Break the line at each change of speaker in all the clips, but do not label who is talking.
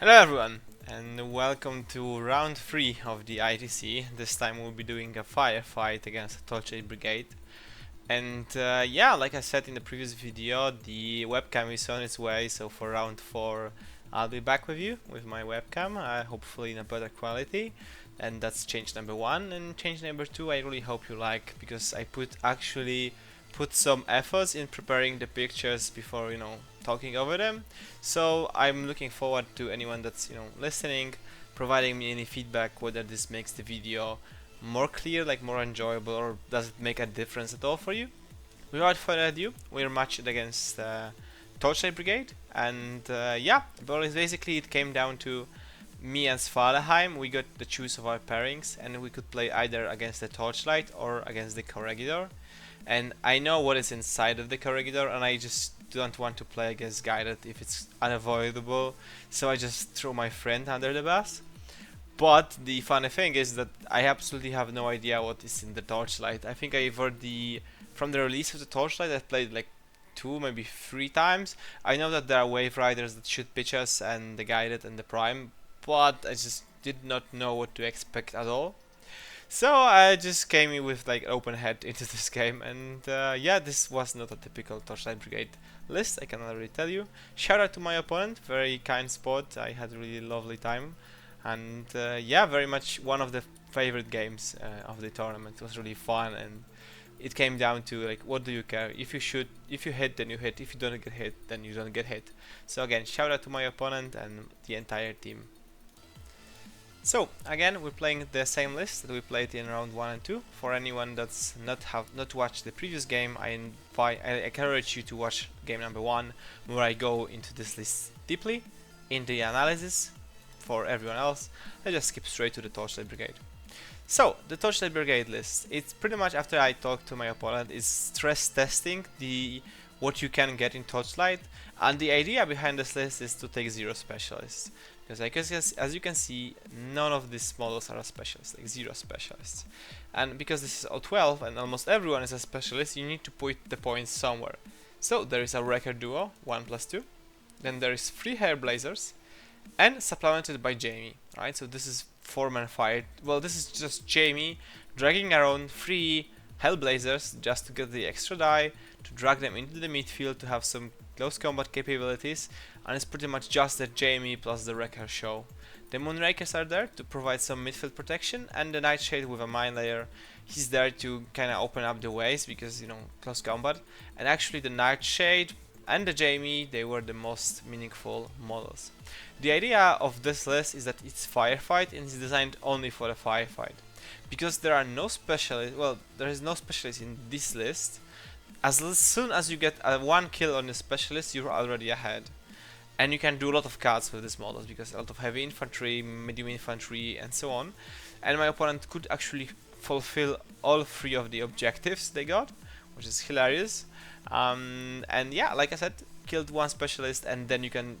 Hello everyone, and welcome to round 3 of the ITC. This time we'll be doing a firefight against the Torchlight Brigade. And yeah, like I said in the previous video, the webcam is on its way, so for round 4 I'll be back with you with my webcam, hopefully in a better quality. And that's change number 1. And change number 2 I really hope you like, because I actually put some efforts in preparing the pictures before, talking over them. So I'm looking forward to anyone that's, listening, providing me any feedback, whether this makes the video more clear, like more enjoyable, or does it make a difference at all for you. Without further ado, we're matched against Torchlight Brigade, and yeah, but basically it came down to me and Svalheim. We got the choose of our pairings, and we could play either against the Torchlight or against the Corregidor. And I know what is inside of the Corregidor, and I just don't want to play against Guided if it's unavoidable, so I just throw my friend under the bus. But the funny thing is that I absolutely have no idea what is in the Torchlight. I think from the release of the Torchlight I've played like 2, maybe 3 times. I know that there are Wave Riders that shoot pitches and the Guided and the Prime, but I just did not know what to expect at all. So I just came in with like open head into this game, and yeah, this was not a typical Torchlight Brigade list, I can already tell you. Shout out to my opponent, very kind sport, I had a really lovely time, and yeah, very much one of the favorite games of the tournament. It was really fun, and it came down to like, what do you care? If you shoot, if you hit, then you hit. If you don't get hit, then you don't get hit. So again, shout out to my opponent and the entire team. So again, we're playing the same list that we played in round 1 and 2. For anyone that's not watched the previous game, I encourage you to watch game number 1, where I go into this list deeply in the analysis. For everyone else, I just skip straight to the Torchlight Brigade. So the Torchlight Brigade list, it's pretty much, after I talk to my opponent, is stress testing what you can get in Torchlight, and the idea behind this list is to take 0 specialists. Because as you can see, none of these models are a specialist, like 0 specialists. And because this is O12 and almost everyone is a specialist, you need to put the points somewhere. So there is a Wrecker duo, 1+2. Then there is 3 Hairblazers, and supplemented by Jamie, right? So this is 4-man fight. Well, this is just Jamie dragging around 3 Hellblazers just to get the extra die, to drag them into the midfield to have some close combat capabilities, and it's pretty much just the Jamie plus the Wrecker show. The Moonrakers are there to provide some midfield protection, and the Nightshade with a mine layer, he's there to kind of open up the ways because, close combat. And actually the Nightshade and the Jamie, they were the most meaningful models. The idea of this list is that it's Firefight and it's designed only for a firefight. Because there are no specialists, well, there is no specialist in this list. As soon as you get a 1 kill on a specialist, you're already ahead. And you can do a lot of cuts with these models, because a lot of heavy infantry, medium infantry, and so on. And my opponent could actually fulfill all 3 of the objectives they got, which is hilarious. And yeah, like I said, killed 1 specialist, and then you can,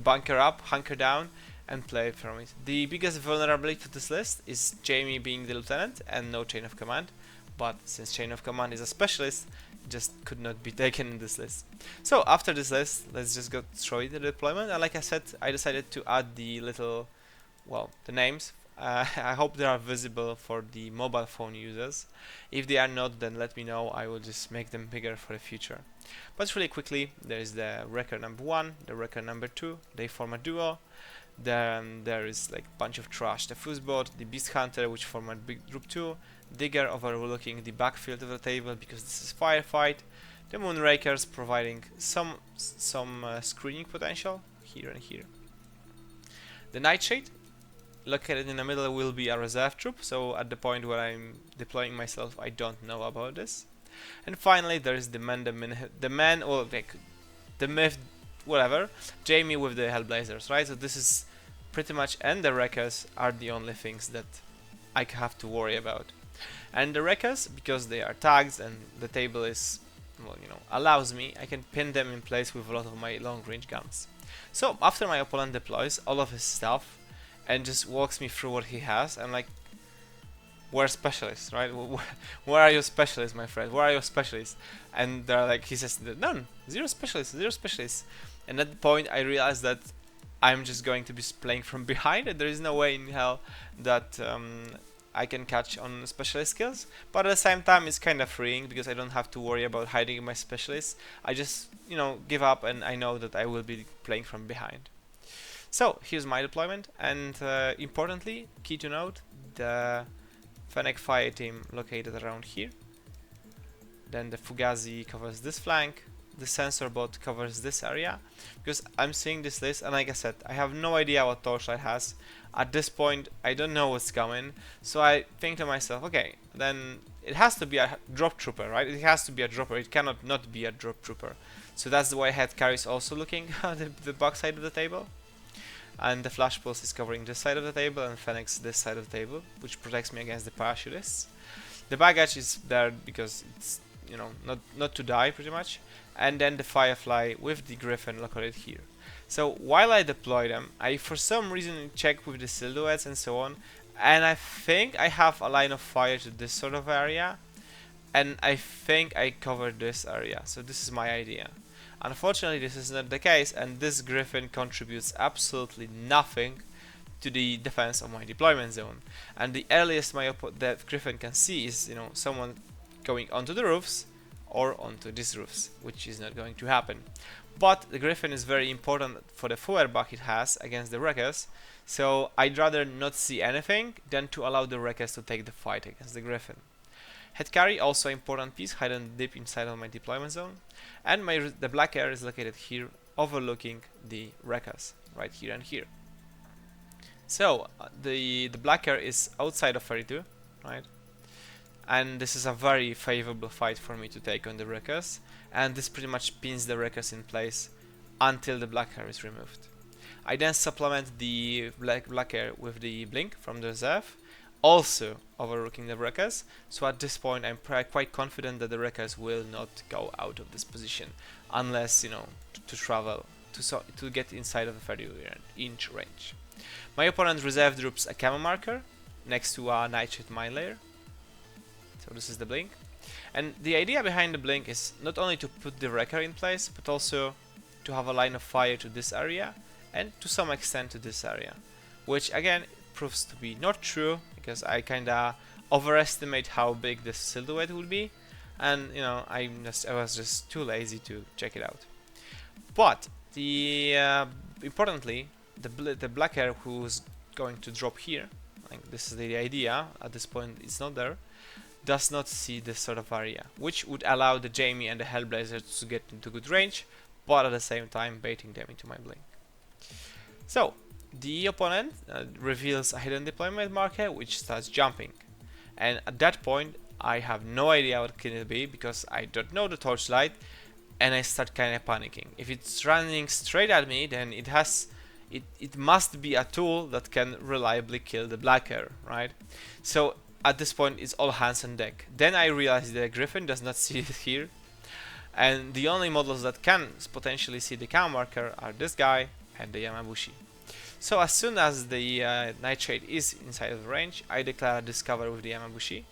bunker up, hunker down, and play from it. The biggest vulnerability to this list is Jamie being the lieutenant and no chain of command. But since chain of command is a specialist, it just could not be taken in this list. So after this list, let's just go straight to the deployment. And like I said, I decided to add the little, the names. I hope they are visible for the mobile phone users. If they are not, then let me know, I will just make them bigger for the future. But really quickly, there is the Wrecker number 1, the Wrecker number 2, they form a duo. Then there is like bunch of trash, the Fuzzbot, the Beast Hunter, which form a big group 2, Digger overlooking the backfield of the table because this is Firefight, the Moonrakers providing some screening potential here and here. The Nightshade, located in the middle, will be a reserve troop, so at the point where I'm deploying myself, I don't know about this. And finally, there is the myth, whatever, Jamie with the Hellblazers, right? So this is pretty much, and the Wreckers are the only things that I have to worry about. And the Wreckers, because they are tags and the table is, allows me, I can pin them in place with a lot of my long range guns. So after my opponent deploys all of his stuff and just walks me through what he has, I'm like, where's specialists, right? Where are your specialists, my friend? Where are your specialists? And they're like, he says, none, 0 specialists, 0 specialists. And at that point I realized that I'm just going to be playing from behind, and there is no way in hell that I can catch on specialist skills. But at the same time, it's kind of freeing because I don't have to worry about hiding my specialists. I just, you know, give up, and I know that I will be playing from behind. So here's my deployment, and importantly, key to note, the Fennec fire team located around here. Then the Fugazi covers this flank, the sensor bot covers this area, because I'm seeing this list, and like I said, I have no idea what Torchlight has. At this point, I don't know what's coming, so I think to myself, okay, then it has to be a drop trooper, right? It has to be a dropper, it cannot not be a drop trooper. So that's the way head carry is also looking at the back side of the table. And the flash pulse is covering this side of the table, and Fennec's this side of the table, which protects me against the parachutists. The baggage is there because it's, you know, not to die pretty much. And then the Firefly with the Griffin located here. So while I deploy them, I for some reason check with the silhouettes and so on, and I think I have a line of fire to this sort of area, and I think I covered this area. So this is my idea. Unfortunately, this is not the case, and this Griffin contributes absolutely nothing to the defense of my deployment zone. And the earliest that Griffin can see is, you know, someone going onto the roofs or onto these roofs, which is not going to happen. But the Griffin is very important for the Feuerbach it has against the Wreckers, so I'd rather not see anything than to allow the Wreckers to take the fight against the Griffin. Head carry, also important piece, hidden deep inside of my deployment zone, and the black air is located here, overlooking the Wreckers, right here and here. So the black air is outside of 32, right? And this is a very favorable fight for me to take on the Wreckers, and this pretty much pins the Wreckers in place until the black air is removed. I then supplement the black air with the blink from the reserve, also overlooking the Wreckers, so at this point I'm quite confident that the Wreckers will not go out of this position unless, you know, to travel to get inside of the 30-inch range. My opponent reserve drops a camo marker next to a nightshade mine layer. So this is the blink, and the idea behind the blink is not only to put the Wrecker in place, but also to have a line of fire to this area and to some extent to this area, which again proves to be not true because I kinda overestimate how big this silhouette would be, and you know, I was just too lazy to check it out. But importantly, the black air who's going to drop here, like this is the idea. At this point, it's not there. Does not see this sort of area, which would allow the Jamie and the Hellblazers to get into good range, but at the same time baiting them into my blink. So the opponent reveals a hidden deployment marker which starts jumping, and at that point I have no idea what can it be because I don't know the Torchlight, and I start kinda panicking. If it's running straight at me, then it must be a tool that can reliably kill the black air, right? So at this point, it's all hands on deck. Then I realize the Griffin does not see it here, and the only models that can potentially see the camo marker are this guy and the Yamabushi. So as soon as the Nightshade is inside of the range, I declare discover with the Yamabushi,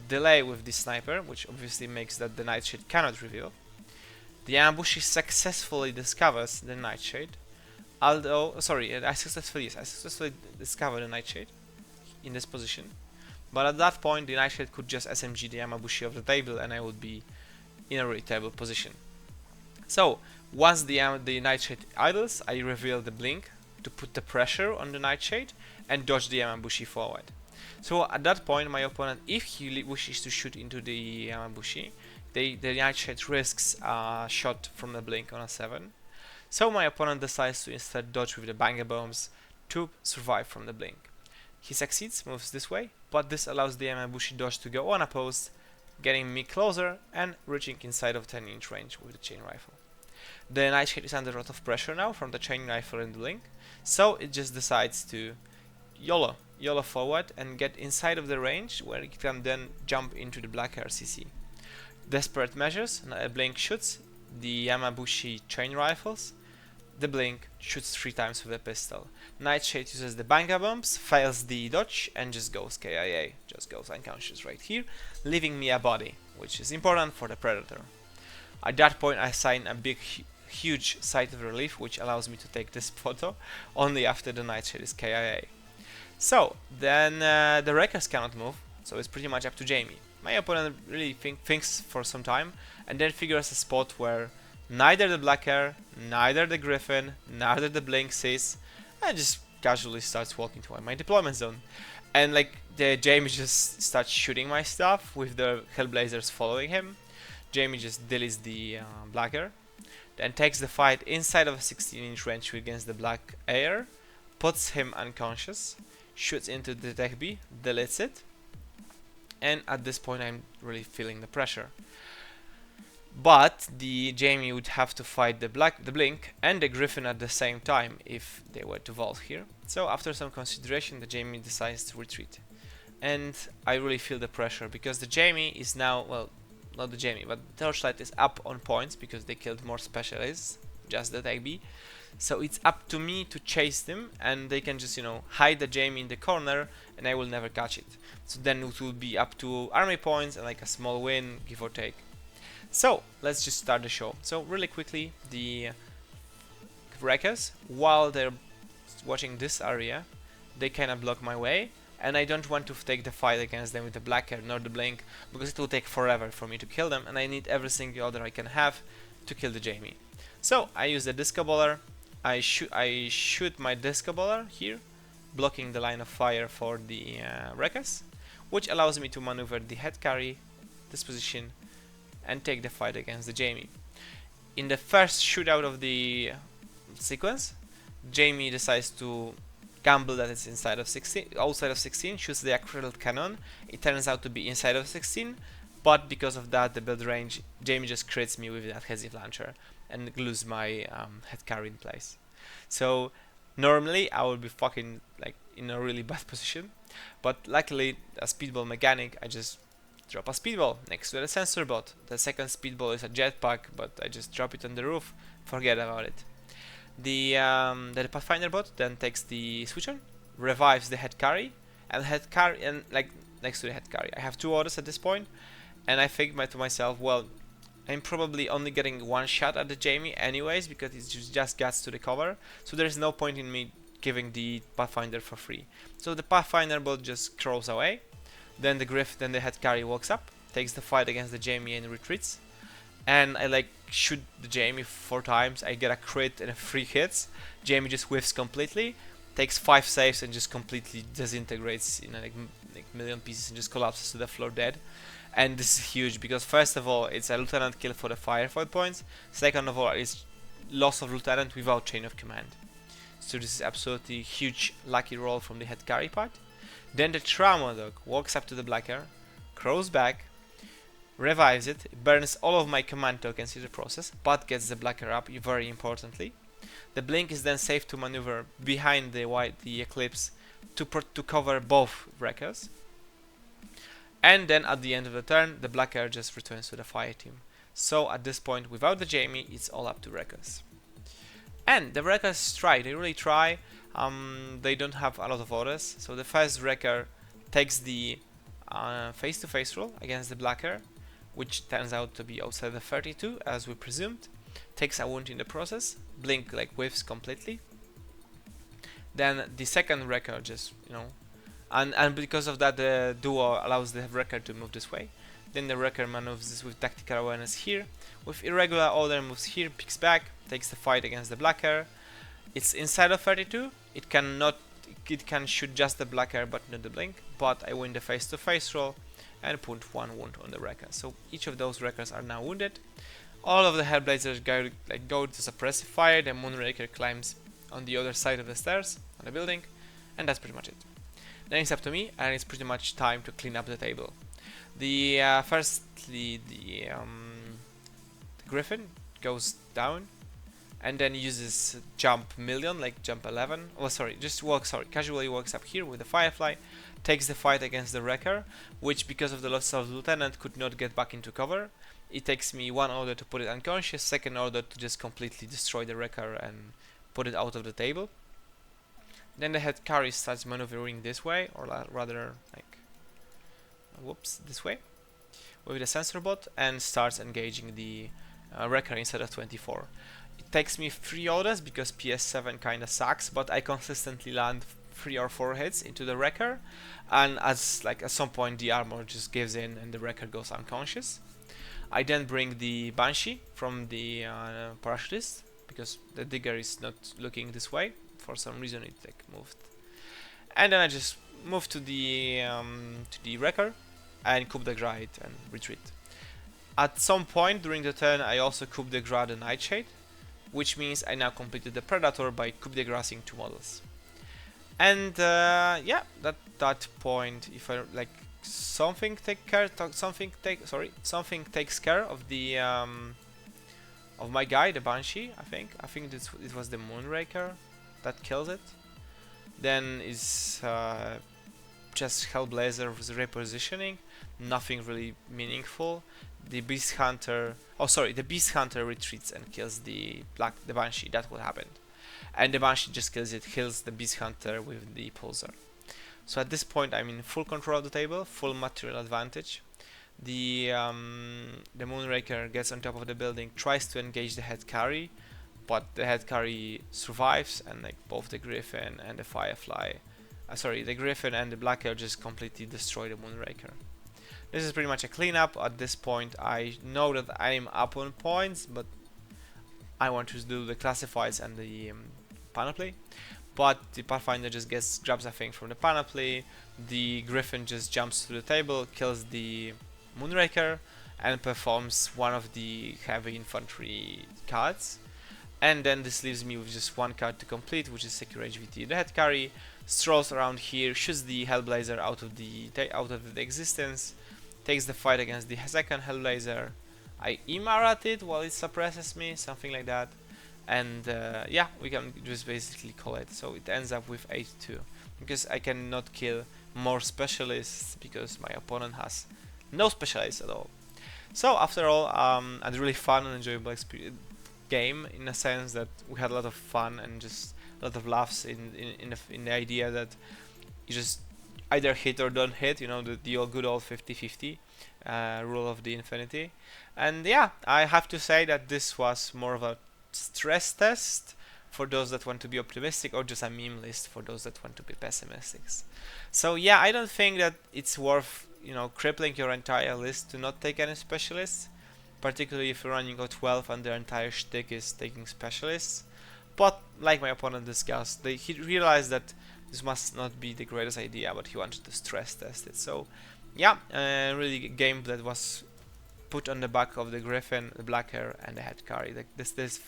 delay with the sniper, which obviously makes that the Nightshade cannot reveal. The Yamabushi successfully discovers the Nightshade, although, sorry, I successfully discover the Nightshade in this position. But at that point, the Nightshade could just SMG the Yamabushi off the table, and I would be in a really terrible position. So once the Nightshade idles, I reveal the blink to put the pressure on the Nightshade and dodge the Yamabushi forward. So at that point, my opponent, if he wishes to shoot into the Yamabushi, the Nightshade risks a shot from the blink on a 7. So my opponent decides to instead dodge with the banger bombs to survive from the blink. He succeeds, moves this way, but this allows the Yamabushi dodge to go unopposed, getting me closer and reaching inside of 10-inch range with the chain rifle. The Nightshade is under a lot of pressure now from the chain rifle and the blink, so it just decides to YOLO forward and get inside of the range where it can then jump into the black RCC. Desperate measures, blink shoots, the Yamabushi chain rifles, the blink shoots 3 times with a pistol. Nightshade uses the banger bombs, fails the dodge, and just goes KIA, just goes unconscious right here, leaving me a body, which is important for the Predator. At that point I assign a big huge sight of relief, which allows me to take this photo only after the nightshade is KIA. So then the wreckers cannot move, so it's pretty much up to Jamie. My opponent really thinks for some time and then figures a spot where neither the Blacker, neither the Griffin, neither the Blink sees, and just casually starts walking toward my deployment zone. And like the Jamie just starts shooting my stuff with the Hellblazers following him. Jamie just deletes the Blacker, then takes the fight inside of a 16-inch range against the Black Air, puts him unconscious, shoots into the Tech B, deletes it, and at this point I'm really feeling the pressure. But the Jamie would have to fight the Blink and the Griffin at the same time if they were to vault here. So after some consideration, the Jamie decides to retreat. And I really feel the pressure because the Jamie is now, well, not the Jamie, but Torchlight is up on points because they killed more specialists, just the Tech B. So it's up to me to chase them, and they can just, you know, hide the Jamie in the corner and I will never catch it. So then it will be up to army points and like a small win, give or take. So let's just start the show. So really quickly, the wreckers, while they're watching this area, they cannot block my way, and I don't want to take the fight against them with the Blacker nor the Blink because it will take forever for me to kill them, and I need every single order I can have to kill the Jamie. So I use the Disco Baller. I shoot my Disco Baller here, blocking the line of fire for the wreckers, which allows me to maneuver the head carry, this position, and take the fight against the Jamie. In the first shootout of the sequence, Jamie decides to gamble that it's inside of 16, outside of 16, shoots the acrylic cannon. It turns out to be inside of 16, but because of that, the build range, Jamie just crits me with the adhesive launcher and glues my head carry in place. So normally I would be fucking like in a really bad position, but luckily a speedball mechanic, I just drop a speedball next to the sensor bot. The second speedball is a jetpack, but I just drop it on the roof, forget about it. The Pathfinder bot then takes the switcher, revives the head carry, and like next to the head carry. I have two orders at this point, and I think to myself, well, I'm probably only getting one shot at the Jamie anyways because it just gets to the cover, so there's no point in me giving the Pathfinder for free. So the Pathfinder bot just crawls away. Then the head carry walks up, takes the fight against the Jamie and retreats. And I like shoot the Jamie 4 times. I get a crit and 3 hits. Jamie just whiffs completely, takes 5 saves and just completely disintegrates in like million pieces and just collapses to the floor dead. And this is huge because first of all, it's a lieutenant kill for the firefight points. Second of all, it's loss of lieutenant without chain of command. So this is absolutely huge lucky roll from the head carry part. Then the Trauma Dog walks up to the Blacker, crawls back, revives it, burns all of my command tokens in the process, but gets the Blacker up very importantly. The Blink is then safe to maneuver behind the Eclipse to cover both wreckers. And then at the end of the turn, the Blacker just returns to the fire team. So at this point, without the Jamie, it's all up to wreckers. And the wreckers try, they really try. They don't have a lot of orders, so the first wrecker takes the face-to-face roll against the Blacker, which turns out to be outside the 32 as we presumed, takes a wound in the process, Blink like whiffs completely. Then the second wrecker just, you know, and because of that the duo allows the wrecker to move this way. Then the wrecker maneuvers this with tactical awareness here, with irregular order moves here, picks back, takes the fight against the Blacker. It's inside of 32, it can shoot just the Blacker but not the Blink, but I win the face-to-face roll and put 1 wound on the wrecker. So each of those wreckers are now wounded. All of the Hellblazers go to suppressive fire, the Moonraker climbs on the other side of the stairs, on the building, and that's pretty much it. Then it's up to me, and it's pretty much time to clean up the table. Firstly, the Griffin goes down, and then uses jump million, like jump 11. Oh, sorry, casually walks up here with the Firefly, takes the fight against the wrecker, which because of the loss of lieutenant could not get back into cover. It takes me 1 order to put it unconscious, second order to just completely destroy the wrecker and put it out of the table. Then the head carry starts maneuvering this way, or rather like, whoops, this way, with the sensor bot, and starts engaging the wrecker instead of 24. It takes me 3 orders because PS7 kinda sucks, but I consistently land 3 or 4 hits into the wrecker, and at some point the armor just gives in and the wrecker goes unconscious. I then bring the Banshee from the parachutist because the digger is not looking this way. For some reason it moved. And then I just move to the wrecker and coup de grace it and retreat. At some point during the turn I also coup de grace the Nightshade, which means I now completed the Predator by coup de gracing 2 models. And yeah, at that point, if I something takes care of the of my guy, the Banshee. I think it was the Moonraker that kills it. Then is just Hellblazer with repositioning, nothing really meaningful. The Beast Hunter, the Beast Hunter retreats and kills the Banshee. That's what happened, and the Banshee just kills the Beast Hunter with the Pulsar. So at this point, I'm in full control of the table, full material advantage. The Moonraker gets on top of the building, tries to engage the head carry, but the head carry survives, and both the Griffin and the Firefly, the Griffin and the Black Air just completely destroy the Moonraker. This is pretty much a cleanup. At this point, I know that I'm up on points, but I want to do the classifieds and the panoply. But the Pathfinder just grabs a thing from the panoply, the Griffin just jumps to the table, kills the Moonraker, and performs one of the heavy infantry cards. And then this leaves me with just one card to complete, which is Secure HVT. The head carry strolls around here, shoots the Hellblazer out of the existence, takes the fight against the second Hellblazer. I Imarat it while it suppresses me, something like that. And yeah, we can just basically call it. So it ends up with 8-2 because I cannot kill more specialists because my opponent has no specialists at all. So after all, a really fun and enjoyable game, in a sense that we had a lot of fun and just a lot of laughs in the idea that you just either hit or don't hit, you know, the good old 50-50 rule of the infinity. And yeah, I have to say that this was more of a stress test for those that want to be optimistic, or just a meme list for those that want to be pessimistic. So yeah, I don't think that it's worth, you know, crippling your entire list to not take any specialists, particularly if you're running a 12 and their entire shtick is taking specialists. But like my opponent discussed, he realized that this must not be the greatest idea, but he wanted to stress test it. So yeah, really a game that was put on the back of the Griffin, the Black Hair, and the head carry. This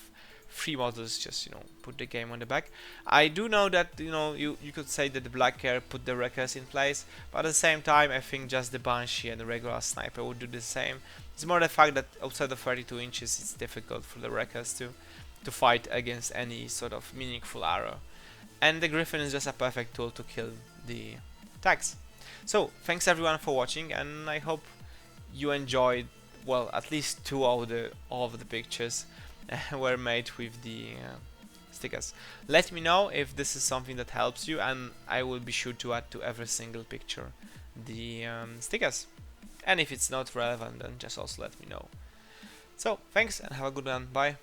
3 models just, you know, put the game on the back. I do know that, you know, you could say that the Black Hair put the wreckers in place, but at the same time I think just the Banshee and the regular sniper would do the same. It's more the fact that outside of 32 inches it's difficult for the wreckers to fight against any sort of meaningful arrow. And the Griffin is just a perfect tool to kill the attacks. So thanks everyone for watching, and I hope you enjoyed, well, at least 2 of the pictures were made with the stickers. Let me know if this is something that helps you, and I will be sure to add to every single picture the stickers. And if it's not relevant, then just also let me know. So thanks and have a good one. Bye.